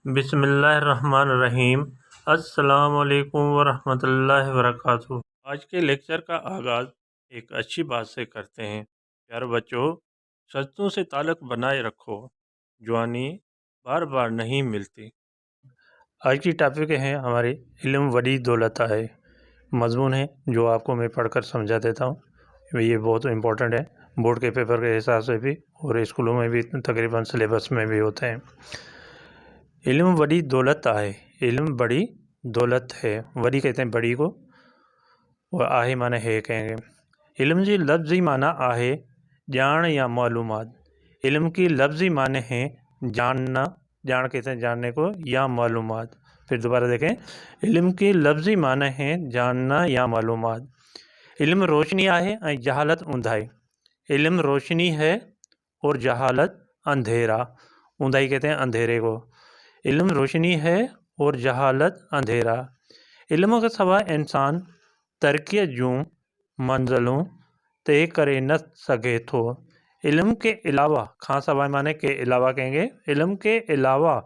بسم اللہ الرحمن الرحیم۔ السلام علیکم ورحمۃ اللہ وبرکاتہ۔ آج کے لیکچر کا آغاز ایک اچھی بات سے کرتے ہیں۔ پیارے بچوں، سچوں سے تعلق بنائے رکھو، جوانی بار بار نہیں ملتی۔ آج کی ٹاپک ہے ہماری علم بڑی دولت ہے، مضمون ہے جو آپ کو میں پڑھ کر سمجھا دیتا ہوں۔ یہ بہت امپورٹنٹ ہے، بورڈ کے پیپر کے حساب سے بھی اور اسکولوں میں بھی تقریباً سلیبس میں بھی ہوتے ہیں۔ علم بڑی دولت ہے، علم بڑی دولت ہے، بڑی کہتے ہیں بڑی کو، اور آہے معنی ہے کہیں گے۔ علم جی لفظی معنی آہے جان یا معلومات۔ علم کی لفظی معنی ہیں جاننا، جان کہتے ہیں جاننے کو، یا معلومات۔ پھر دوبارہ دیکھیں، علم کی لفظی معنی ہیں جاننا یا معلومات۔ علم روشنی آہے اور جہالت اندھائی۔ علم روشنی ہے اور جہالت اندھیرا، اندھائی کہتے ہیں اندھیرے کو۔ علم روشنی ہے اور جہالت اندھیرا۔ علم کے سوا انسان ترقی جوں منزلوں طے کرے نہ سکے تو۔ علم کے علاوہ، خاں سوائے معنی کے علاوہ کہیں گے، علم کے علاوہ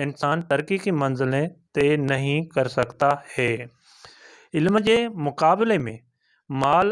انسان ترقی کی منزلیں طے نہیں کر سکتا ہے۔ علم کے مقابلے میں مال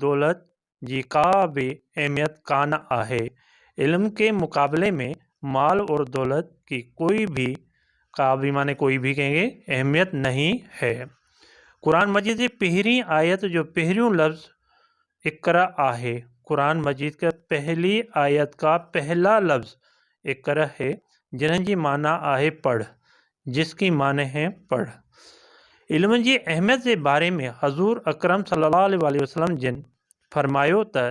دولت جی کا بھی اہمیت کان آہے۔ علم کے مقابلے میں مال اور دولت کی کوئی بھی، کا بھی معنی کوئی بھی کہیں گے، اہمیت نہیں ہے۔ قرآن مجید کی پہلی آیت جو پہریوں لفظ اقرا آہے، قرآن مجید کا پہلی آیت کا پہلا لفظ اقرا ہے، جنہن جی معنی آہے پڑھ، جس کی معنی ہے پڑھ۔ علم جی اہمیت کے بارے میں حضور اکرم صلی اللہ علیہ وسلم جن فرمایو تا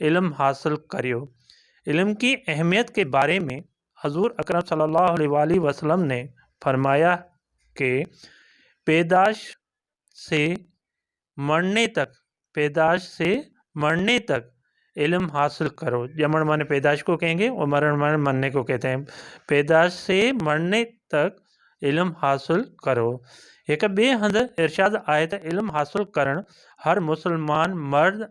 علم حاصل کریو۔ علم کی اہمیت کے بارے میں حضور اکرم صلی اللہ علیہ وسلم نے فرمایا کہ پیدائش سے مرنے تک، پیدائش سے مرنے تک علم حاصل کرو۔ جمن مانے پیدائش کو کہیں گے اور مرن مانے مرنے کو کہتے ہیں۔ پیدائش سے مرنے تک علم حاصل کرو۔ ایک بے ہند ارشاد آئے تا علم حاصل کرن ہر مسلمان مرد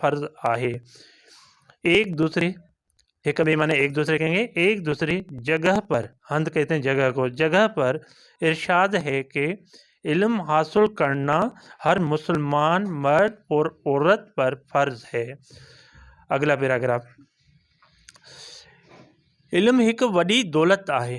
فرض آہے۔ ایک دوسرے، ایک بے مانے ایک دوسرے کہیں گے، ایک دوسری جگہ پر، ہند کہتے ہیں جگہ کو، جگہ پر ارشاد ہے کہ علم حاصل کرنا ہر مسلمان مرد اور عورت پر فرض ہے۔ اگلا پیراگراف، علم ایک وڈی دولت آہے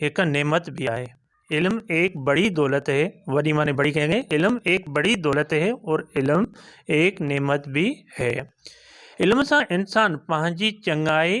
ایک نعمت بھی آہے۔ علم ایک بڑی دولت ہے، وڈی مانے بڑی کہیں گے، علم ایک بڑی دولت ہے اور علم ایک نعمت بھی ہے۔ علم سے انسان پانچی چنگائی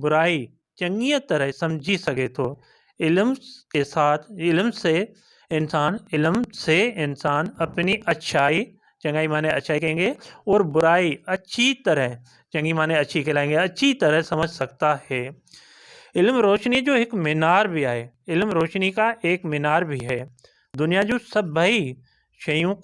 برائی چنگی طرح سمجھی سکے تو۔ علم کے ساتھ، علم سے انسان اپنی اچھائی، چنگائی مانے اچھائی کہیں گے، اور برائی اچھی طرح، چنگی مانے اچھی کہلائیں گے، اچھی طرح سمجھ سکتا ہے۔ علم روشنی جو ایک مینار بھی ہے، علم روشنی کا ایک مینار بھی ہے۔ دنیا جو سب بھئی شیوں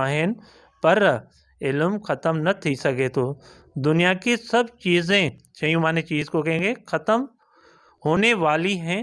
آہن، پر علم ختم نہ تھی سکے تو۔ دنیا کی سب چیزیں، شیوں مانے چیز کو کہیں گے، ختم ہونے والی ہیں،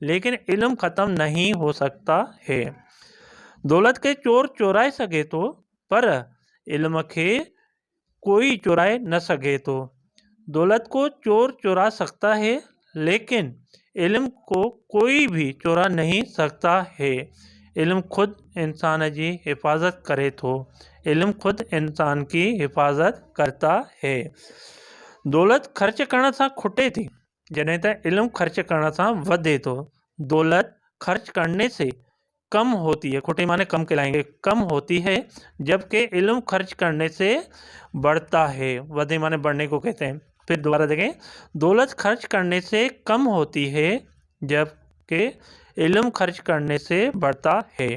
لیکن علم ختم نہیں ہو سکتا ہے۔ دولت کے چور چورائے سکے تو، پر علم کے کوئی چورائے نہ سکے تو۔ دولت کو چور چورا سکتا ہے، لیکن علم کو کوئی بھی چورا نہیں سکتا ہے۔ علم خود انسان کی حفاظت کرے تو، علم خود انسان کی حفاظت کرتا ہے۔ دولت خرچ کرنا سا کھٹے تھی، جنہیں تا علم خرچ کرنا سا ودے تو۔ دولت خرچ کرنے سے کم ہوتی ہے، کھٹے مانے کم کہلائیں گے، کم ہوتی ہے، جبکہ علم خرچ کرنے سے بڑھتا ہے، ودے مانے بڑھنے کو کہتے ہیں۔ پھر دوبارہ دیکھیں، دولت خرچ کرنے سے کم ہوتی ہے، جبکہ علم خرچ کرنے سے بڑھتا ہے۔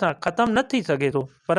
سا ختم نہ تھی سکے تو، پر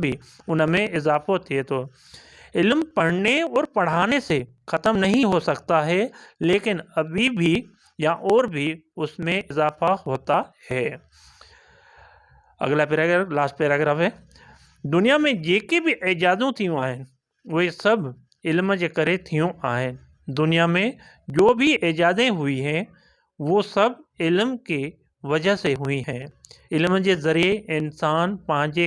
بھی ان میں اضافو تھے تو۔ علم پڑھنے اور پڑھانے سے ختم نہیں ہو سکتا ہے، لیکن ابھی بھی یا اور بھی اس میں اضافہ ہوتا ہے۔ اگلا پیراگراف، لاسٹ پیراگراف ہے، دنیا میں جیکے بھی ایجادوں تھیوں آہن، وہ سب علم جے کرے تھیوں آہن۔ دنیا میں جو بھی ایجادیں ہوئی ہیں، وہ سب علم کی وجہ سے ہوئی ہیں۔ علم کے ذریعے انسان پانچے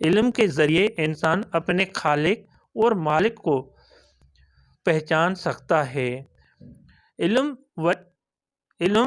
علم کے ذریعے انسان اپنے خالق اور مالک کو پہچان سکتا ہے۔ علم